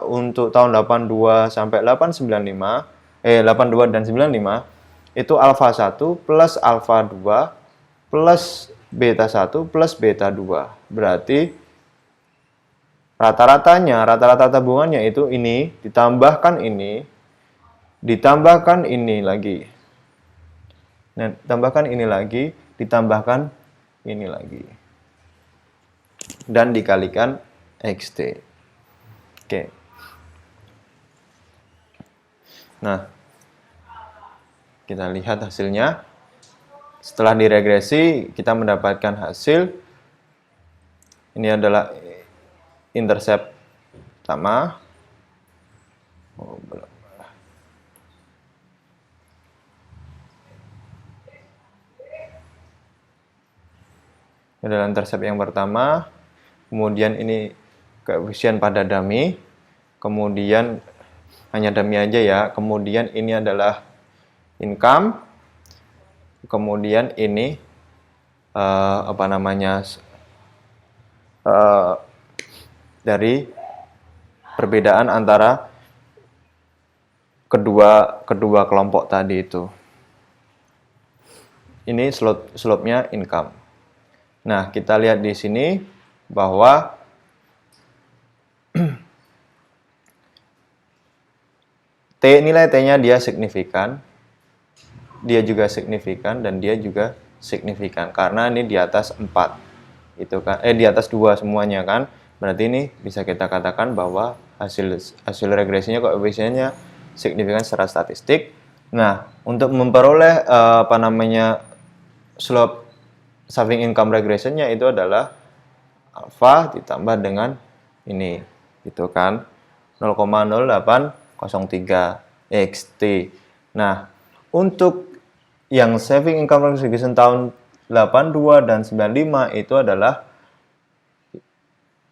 untuk tahun 82 sampai 82 dan 95 itu alfa 1 plus alfa 2 plus beta 1 plus beta 2. Berarti rata tabungannya itu ini ditambahkan ini lagi. Nah, ditambahkan ini lagi, ditambahkan ini lagi. Dan dikalikan XT. Oke. Nah, kita lihat hasilnya. Setelah diregresi, kita mendapatkan hasil. Ini adalah intercept pertama. Ini adalah intercept yang pertama. Kemudian ini koefisien pada dummy. Kemudian hanya dummy aja ya. Kemudian ini adalah income. Kemudian ini dari perbedaan antara kedua kelompok tadi itu. Ini slope-nya income. Nah, kita lihat di sini bahwa nilai T-nya dia signifikan. Dia juga signifikan dan dia juga signifikan karena ini di atas 4. Itu kan di atas 2 semuanya kan. Berarti ini bisa kita katakan bahwa hasil regresinya koefisiennya signifikan secara statistik. Nah, untuk memperoleh slope saving income regressionnya itu adalah alfa ditambah dengan ini, gitu kan, 0,0803 xt. Nah, untuk yang saving income regression tahun 82 dan 95 itu adalah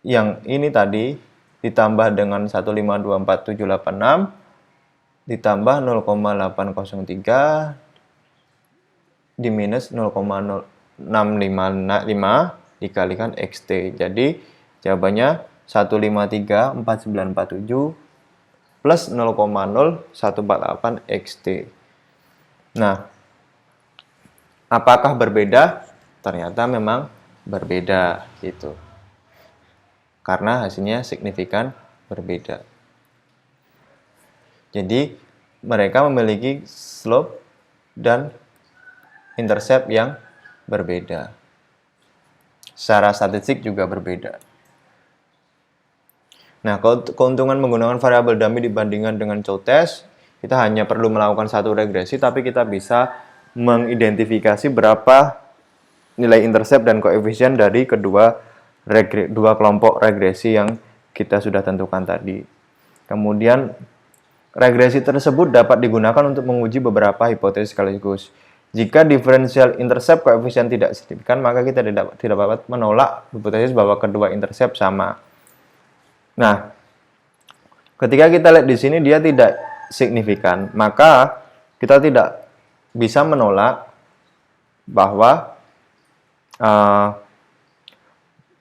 yang ini tadi ditambah dengan 1524786 ditambah 0,803 di minus 0,0655 dikalikan xt. Jadi jawabannya 1534947 plus 0,0148 XT. Nah, apakah berbeda? Ternyata memang berbeda gitu. Karena hasilnya signifikan berbeda. Jadi, mereka memiliki slope dan intercept yang berbeda. Secara statistik juga berbeda. Nah, keuntungan menggunakan variabel dummy dibandingkan dengan co-test, kita hanya perlu melakukan satu regresi, tapi kita bisa mengidentifikasi berapa nilai intercept dan koefisien dari dua kelompok regresi yang kita sudah tentukan tadi. Kemudian, regresi tersebut dapat digunakan untuk menguji beberapa hipotesis sekaligus. Jika diferensial intercept koefisien tidak signifikan, maka kita tidak dapat menolak hipotesis bahwa kedua intercept sama. Nah, ketika kita lihat di sini dia tidak signifikan, maka kita tidak bisa menolak bahwa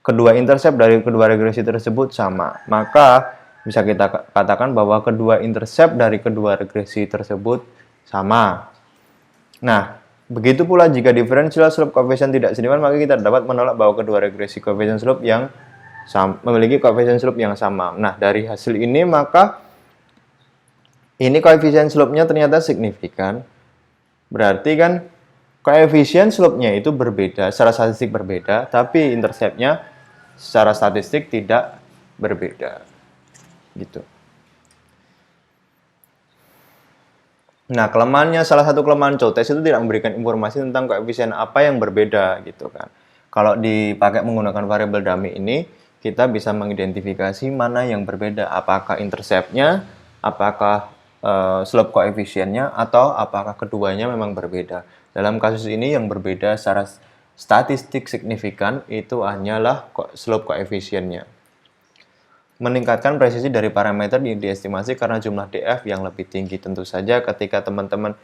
kedua intercept dari kedua regresi tersebut sama. Maka bisa kita katakan bahwa kedua intercept dari kedua regresi tersebut sama. Nah, begitu pula jika differential slope coefficient tidak signifikan, maka kita dapat menolak bahwa kedua regresi coefficient slope yang memiliki koefisien slope yang sama. Nah, dari hasil ini maka ini koefisien slope-nya ternyata signifikan. Berarti kan koefisien slope-nya itu berbeda, secara statistik berbeda, tapi intercept-nya secara statistik tidak berbeda. Gitu. Nah, salah satu kelemahan co-test itu tidak memberikan informasi tentang koefisien apa yang berbeda gitu kan. Kalau dipakai menggunakan variabel dummy ini, kita bisa mengidentifikasi mana yang berbeda, apakah intercept-nya, apakah slope koefisiennya, atau apakah keduanya memang berbeda. Dalam kasus ini yang berbeda secara statistik signifikan itu hanyalah slope koefisiennya. Meningkatkan presisi dari parameter diestimasi karena jumlah DF yang lebih tinggi. Tentu saja ketika teman-teman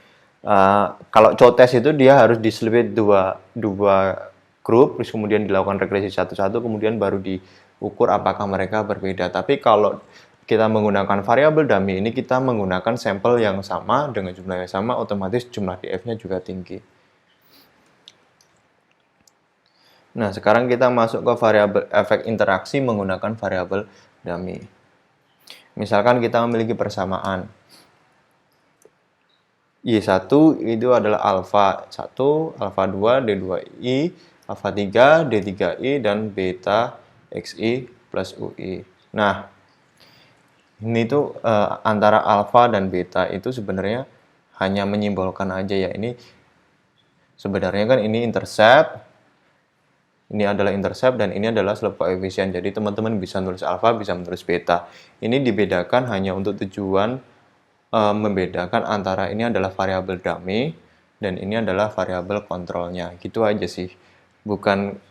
kalau co-test itu dia harus di-split dua grup, terus kemudian dilakukan regresi satu-satu, kemudian baru diukur apakah mereka berbeda. Tapi kalau kita menggunakan variabel dummy ini, kita menggunakan sampel yang sama dengan jumlah yang sama, otomatis jumlah DF-nya juga tinggi. Nah, sekarang kita masuk ke variabel efek interaksi menggunakan variabel dummy. Misalkan kita memiliki persamaan Y1 itu adalah alfa 1, alfa 2, D2I, alfa 3, D3I, dan beta XI plus UI. Nah, ini tuh antara alfa dan beta itu sebenarnya hanya menyimbolkan aja ya. Ini sebenarnya kan ini intercept, ini adalah intercept, dan ini adalah slope koefisien. Jadi teman-teman bisa nulis alfa, bisa menulis beta. Ini dibedakan hanya untuk tujuan membedakan antara ini adalah variabel dummy dan ini adalah variabel kontrolnya. Gitu aja sih. Bukan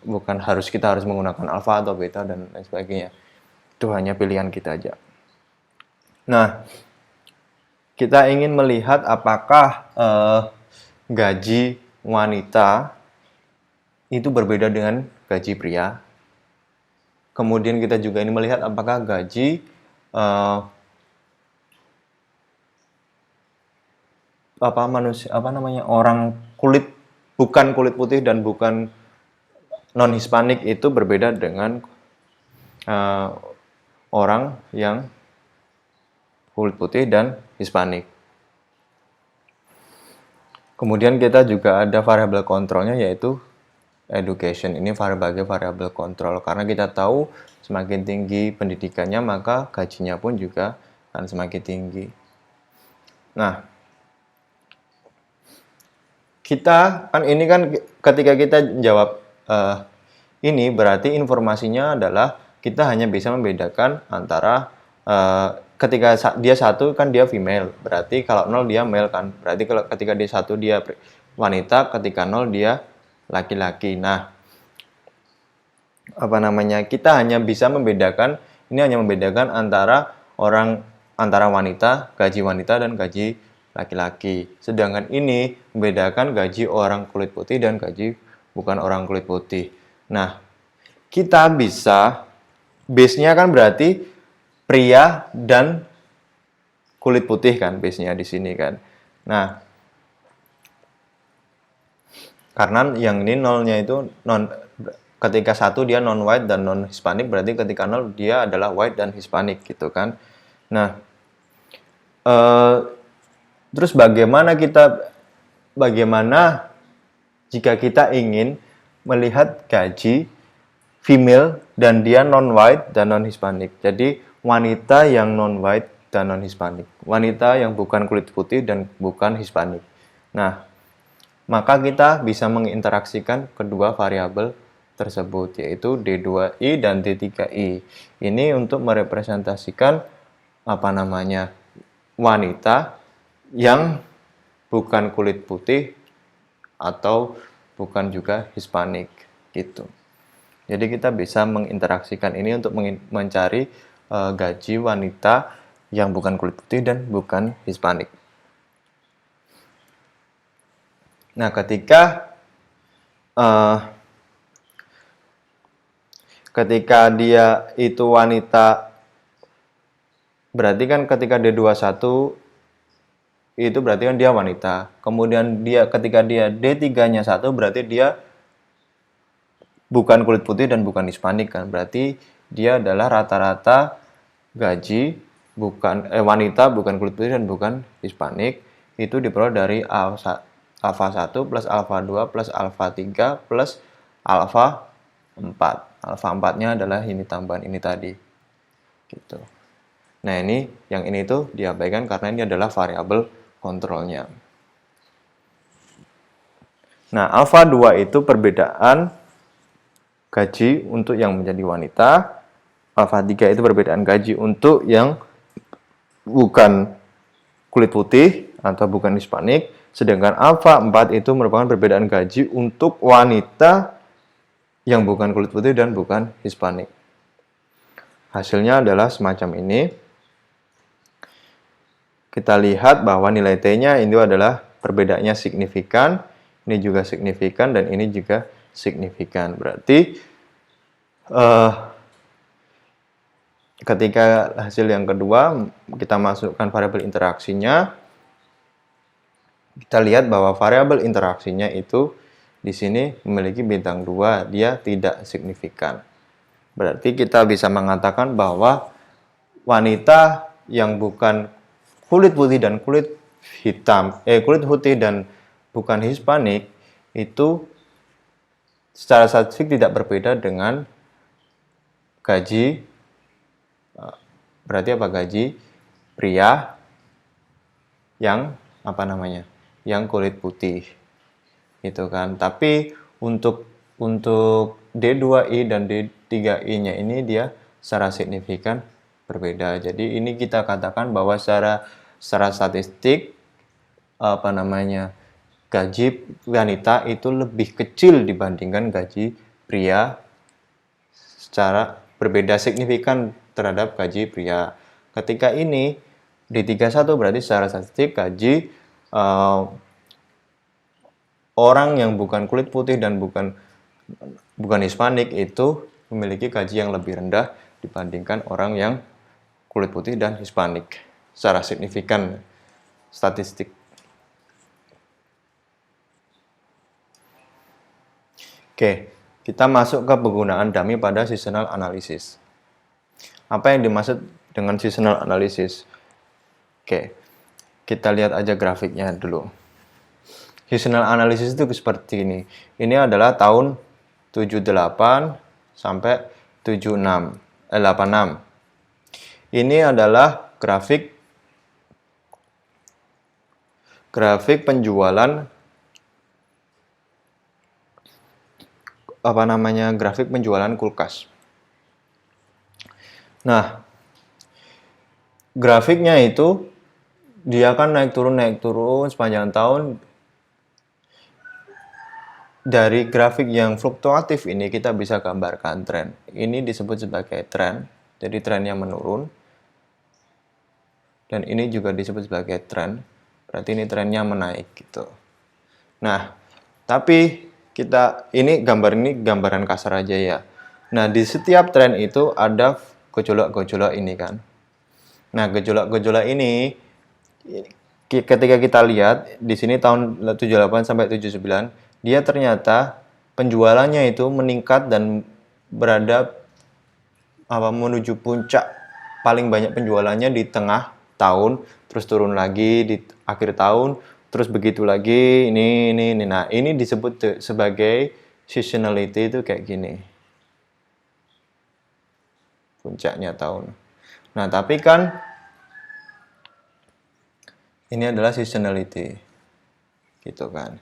kita harus menggunakan alfa atau beta dan lain sebagainya. Itu hanya pilihan kita aja. Nah, kita ingin melihat apakah gaji wanita itu berbeda dengan gaji pria. Kemudian kita juga ingin melihat apakah gaji orang bukan kulit putih dan bukan non Hispanik itu berbeda dengan orang yang kulit putih dan Hispanik. Kemudian kita juga ada variabel kontrolnya yaitu education. Ini sebagai variabel kontrol karena kita tahu semakin tinggi pendidikannya maka gajinya pun juga akan semakin tinggi. Nah, kita kan ini kan ketika kita jawab ini berarti informasinya adalah kita hanya bisa membedakan antara ketika dia satu kan dia female, berarti kalau 0 dia male kan, berarti kalau ketika dia satu dia wanita, ketika 0 dia laki-laki. Nah, kita hanya bisa membedakan, ini hanya membedakan antara wanita, gaji wanita dan gaji laki-laki. Sedangkan ini membedakan gaji orang kulit putih dan gaji bukan orang kulit putih. Nah, kita bisa base-nya kan berarti pria dan kulit putih kan base-nya di sini kan. Nah, karena yang ini nolnya itu ketika 1 dia non white dan non Hispanic, berarti ketika 0 dia adalah white dan Hispanic gitu kan. Nah, terus bagaimana jika kita ingin melihat gaji female dan dia non-white dan non-Hispanic. Jadi wanita yang non-white dan non-Hispanic. Wanita yang bukan kulit putih dan bukan Hispanic. Nah, maka kita bisa menginteraksikan kedua variabel tersebut, yaitu D2I dan D3I. Ini untuk merepresentasikan wanita yang bukan kulit putih atau bukan juga Hispanic gitu. Jadi kita bisa menginteraksikan ini untuk mencari gaji wanita yang bukan kulit putih dan bukan Hispanic. Nah, ketika dia itu wanita, berarti kan ketika D21 itu berarti kan dia wanita. Kemudian ketika dia D3-nya 1 berarti dia bukan kulit putih dan bukan Hispanic kan. Berarti dia adalah rata-rata gaji wanita bukan kulit putih dan bukan Hispanic itu diperoleh dari alfa 1 plus alfa 2 plus alfa 3 plus alfa 4. Alfa 4-nya adalah ini tambahan ini tadi. Gitu. Nah, yang ini tuh diabaikan karena ini adalah variabel kontrolnya. Nah, alfa 2 itu perbedaan gaji untuk yang menjadi wanita. Alfa 3 itu perbedaan gaji untuk yang bukan kulit putih atau bukan Hispanic. Sedangkan alfa 4 itu merupakan perbedaan gaji untuk wanita yang bukan kulit putih dan bukan Hispanic. Hasilnya adalah semacam ini. Kita lihat bahwa nilai T-nya itu adalah perbedaannya signifikan, ini juga signifikan, dan ini juga signifikan. Berarti ketika hasil yang kedua, kita masukkan variabel interaksinya, kita lihat bahwa variabel interaksinya itu di sini memiliki bintang 2, dia tidak signifikan. Berarti kita bisa mengatakan bahwa wanita yang bukan kulit putih dan kulit putih dan bukan Hispanic itu secara statistik tidak berbeda dengan gaji pria yang yang kulit putih gitu kan. Tapi untuk D2I dan D3I-nya ini dia secara signifikan berbeda. Jadi ini kita katakan bahwa secara statistik gaji wanita itu lebih kecil dibandingkan gaji pria, secara berbeda signifikan terhadap gaji pria. Ketika ini D31 berarti secara statistik gaji orang yang bukan kulit putih dan bukan Hispanic itu memiliki gaji yang lebih rendah dibandingkan orang yang kulit putih dan Hispanic secara signifikan statistik. Oke, kita masuk ke penggunaan dummy pada seasonal analysis. Apa yang dimaksud dengan seasonal analysis? Oke, kita lihat aja grafiknya dulu. Seasonal analysis itu seperti ini. Ini adalah tahun 78 sampai 86. Ini adalah grafik penjualan grafik penjualan kulkas. Nah, grafiknya itu dia kan naik turun sepanjang tahun. Dari grafik yang fluktuatif ini kita bisa gambarkan tren. Ini disebut sebagai tren. Jadi trennya menurun. Dan ini juga disebut sebagai tren. Berarti ini trennya menaik gitu. Nah, tapi ini gambaran kasar aja ya. Nah, di setiap tren itu ada gejolak-gejolak ini kan. Nah, gejolak-gejolak ini Ketika kita lihat di sini tahun 78 sampai 79, dia ternyata penjualannya itu meningkat dan berada menuju puncak paling banyak penjualannya di tengah tahun, terus turun lagi di akhir tahun, terus begitu lagi ini. Nah, ini disebut sebagai seasonality itu kayak gini. Puncaknya tahun. Nah, tapi kan ini adalah seasonality. Gitu kan.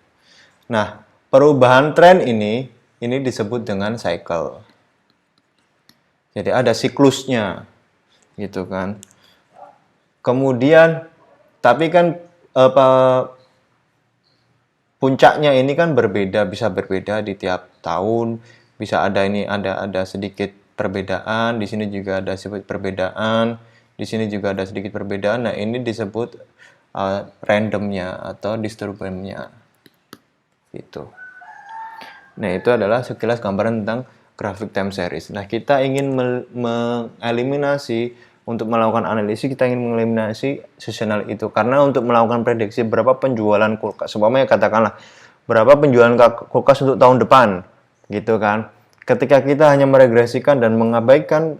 Nah, perubahan tren ini disebut dengan cycle. Jadi ada siklusnya. Gitu kan. Kemudian tapi kan apa puncaknya ini kan berbeda, bisa berbeda di tiap tahun, bisa ada sedikit perbedaan, di sini juga ada sedikit perbedaan, di sini juga ada sedikit perbedaan. Nah, ini disebut randomnya atau disturbannya. Gitu. Nah, itu adalah sekilas gambaran tentang graphic time series. Nah, kita ingin mengeliminasi untuk melakukan analisis, kita ingin mengeliminasi seasonal itu karena untuk melakukan prediksi berapa penjualan kulkas, umpamanya katakanlah berapa penjualan kulkas untuk tahun depan, gitu kan. Ketika kita hanya meregresikan dan mengabaikan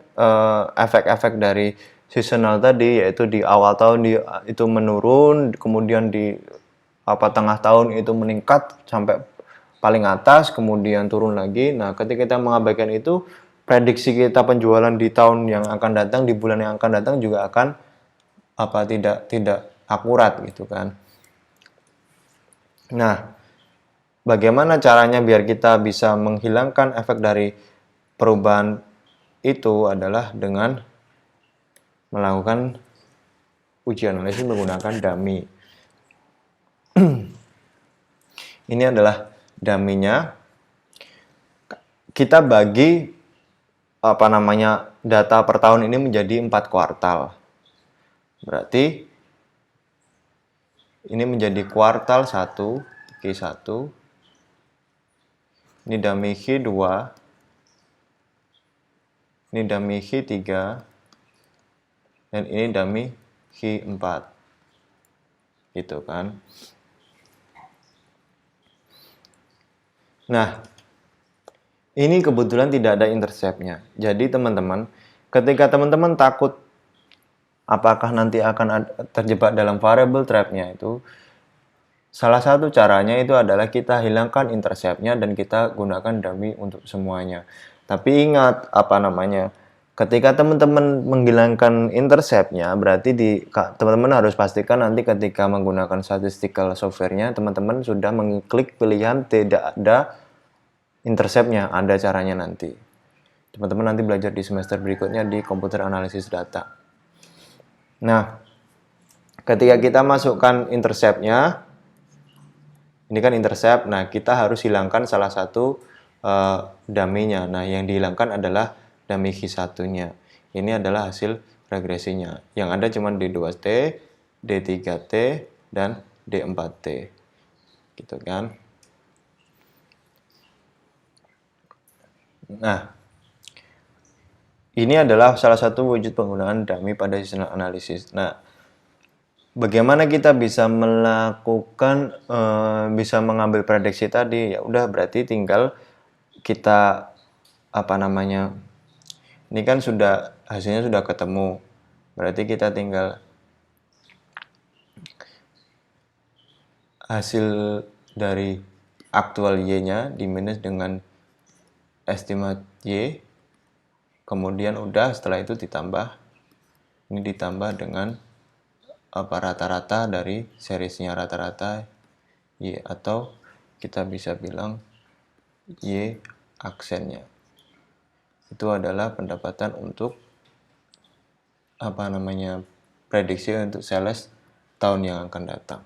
efek-efek dari seasonal tadi, yaitu di awal tahun itu menurun, kemudian di tengah tahun itu meningkat sampai paling atas, kemudian turun lagi. Nah, ketika kita mengabaikan itu, prediksi kita penjualan di tahun yang akan datang, di bulan yang akan datang juga akan tidak akurat gitu kan. Nah, bagaimana caranya biar kita bisa menghilangkan efek dari perubahan itu adalah dengan melakukan uji analisis menggunakan dummy. Ini adalah dummy-nya. Kita bagi data per tahun ini menjadi 4 kuartal. Berarti ini menjadi kuartal 1, Q1. Ini dummy Q2. Ini dummy Q3. Dan ini dummy Q4. Gitu kan. Nah, ini kebetulan tidak ada intercept-nya. Jadi teman-teman, ketika teman-teman takut apakah nanti akan terjebak dalam variable trap-nya itu, salah satu caranya itu adalah kita hilangkan intercept-nya dan kita gunakan dummy untuk semuanya. Tapi ingat ketika teman-teman menghilangkan intercept-nya, berarti teman-teman harus pastikan nanti ketika menggunakan statistical software-nya, teman-teman sudah mengklik pilihan tidak ada intercept-nya, ada caranya nanti. Teman-teman nanti belajar di semester berikutnya di komputer analisis data. Nah, ketika kita masukkan intercept-nya, ini kan intercept, nah kita harus hilangkan salah satu dummy-nya. Nah, yang dihilangkan adalah dummy Q1-nya. Ini adalah hasil regresinya. Yang ada cuma D2T, D3T, dan D4T. Gitu kan. Nah, ini adalah salah satu wujud penggunaan dummy pada seasonal analysis. Nah, bagaimana kita bisa melakukan, bisa mengambil prediksi tadi? Ya udah, berarti tinggal kita ini kan hasilnya sudah ketemu. Berarti kita tinggal hasil dari aktual Y-nya diminus dengan estimate Y. Kemudian setelah itu ditambah dengan rata-rata dari seriesnya rata-rata Y, atau kita bisa bilang Y aksennya. Itu adalah pendapatan untuk prediksi untuk sales tahun yang akan datang.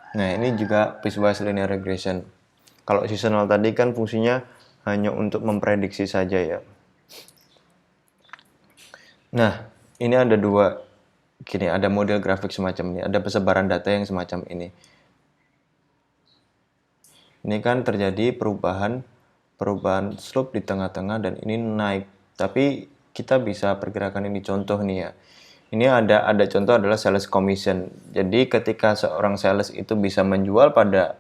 Nah, ini juga piecewise linear regression. Kalau seasonal tadi kan fungsinya hanya untuk memprediksi saja ya. Nah, ini ada ada model grafik semacam ini, ada persebaran data yang semacam ini. Ini kan terjadi perubahan slope di tengah-tengah dan ini naik. Tapi kita bisa perkirakan ini. Contoh nih ya. Ini ada contoh adalah sales commission. Jadi ketika seorang sales itu bisa menjual pada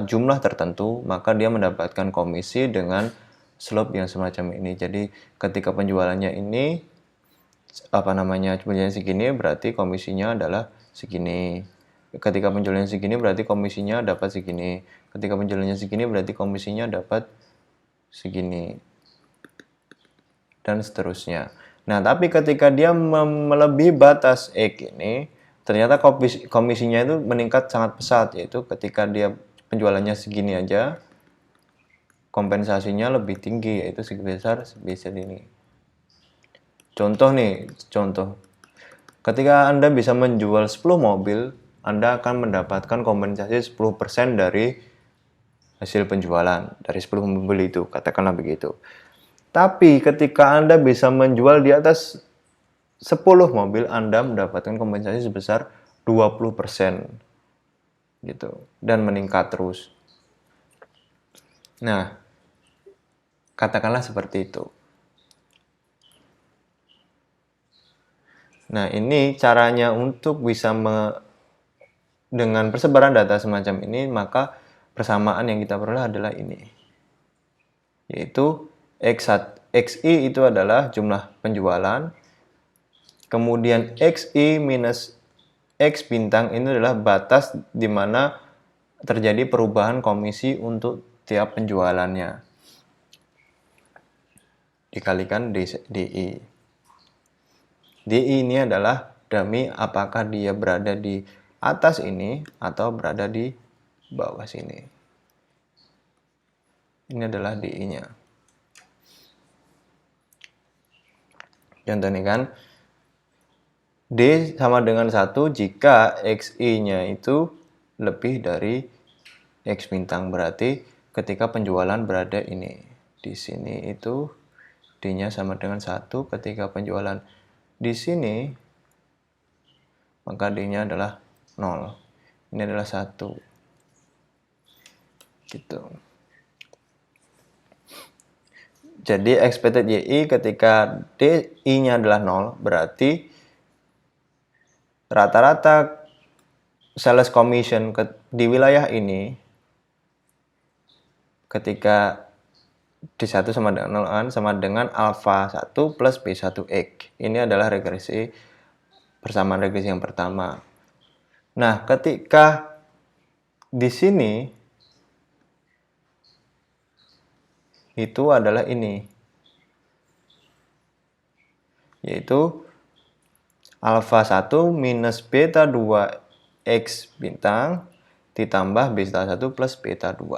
jumlah tertentu, maka dia mendapatkan komisi dengan slope yang semacam ini. Jadi ketika penjualannya ini penjualannya segini, berarti komisinya adalah segini. Ketika penjualannya segini, berarti komisinya dapat segini. Ketika penjualannya segini, berarti komisinya dapat segini. Dan seterusnya. Nah, tapi ketika dia melebihi batas X ini, ternyata komisinya itu meningkat sangat pesat, yaitu ketika dia penjualannya segini aja, kompensasinya lebih tinggi, yaitu sebesar ini. Contoh. Ketika Anda bisa menjual 10 mobil, Anda akan mendapatkan kompensasi 10% dari hasil penjualan, dari 10 mobil itu, katakanlah begitu. Tapi ketika Anda bisa menjual di atas 10 mobil, Anda mendapatkan kompensasi sebesar 20%. Gitu. Dan meningkat terus. Nah, katakanlah seperti itu. Nah, ini caranya untuk bisa dengan persebaran data semacam ini, maka persamaan yang kita peroleh adalah ini. Yaitu XI itu adalah jumlah penjualan, kemudian XI minus X bintang ini adalah batas di mana terjadi perubahan komisi untuk tiap penjualannya. Dikalikan DI. DI ini adalah dummy apakah dia berada di atas ini atau berada di bawah sini. Ini adalah DI-nya. Contoh nih kan, D sama dengan 1 jika XI-nya itu lebih dari X bintang. Berarti ketika penjualan berada ini. Di sini itu D-nya sama dengan 1. Ketika penjualan di sini, maka D-nya adalah 0. Ini adalah 1. Gitu. Jadi expected YI ketika DI-nya adalah 0, berarti rata-rata sales commission di wilayah ini ketika D1 sama dengan 0 sama dengan alpha 1 plus B1X. Ini adalah persamaan regresi yang pertama. Nah, ketika di sini itu adalah ini, yaitu alpha 1 minus beta 2 X bintang ditambah beta 1 plus beta 2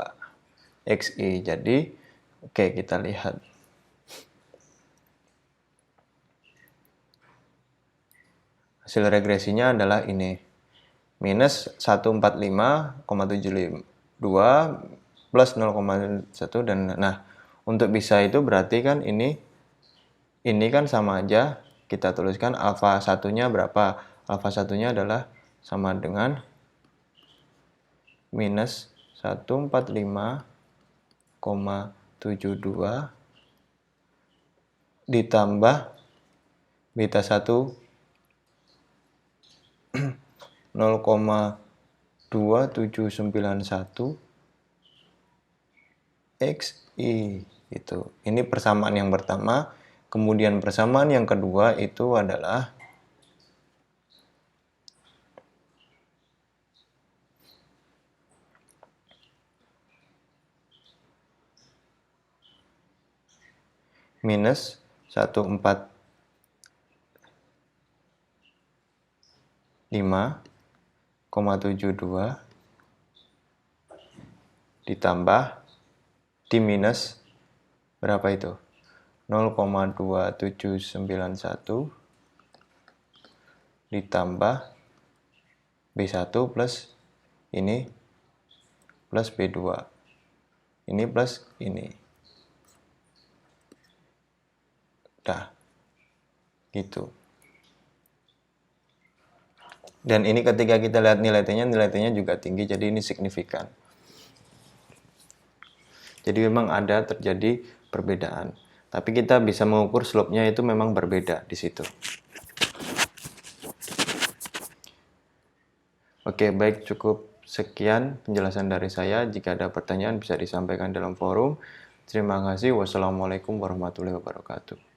XI. Jadi, oke, kita lihat. Hasil regresinya adalah ini. Minus 145,72 plus 0,1 dan nah, untuk bisa itu berarti kan ini kan sama aja. Kita tuliskan alfa satunya berapa? Alfa satunya adalah sama dengan minus 145,72 ditambah beta 1 0,2791 XI itu. Ini persamaan yang pertama. Kemudian persamaan yang kedua itu adalah minus 145,72 ditambah di minus berapa itu? 0,2791 ditambah B1 plus ini plus B2. Ini plus ini. Dah. Gitu. Dan ini ketika kita lihat nilai T-nya juga tinggi, jadi ini signifikan. Jadi memang ada terjadi perbedaan. Tapi kita bisa mengukur slope-nya itu memang berbeda di situ. Oke, baik, cukup sekian penjelasan dari saya. Jika ada pertanyaan bisa disampaikan dalam forum. Terima kasih. Wassalamualaikum warahmatullahi wabarakatuh.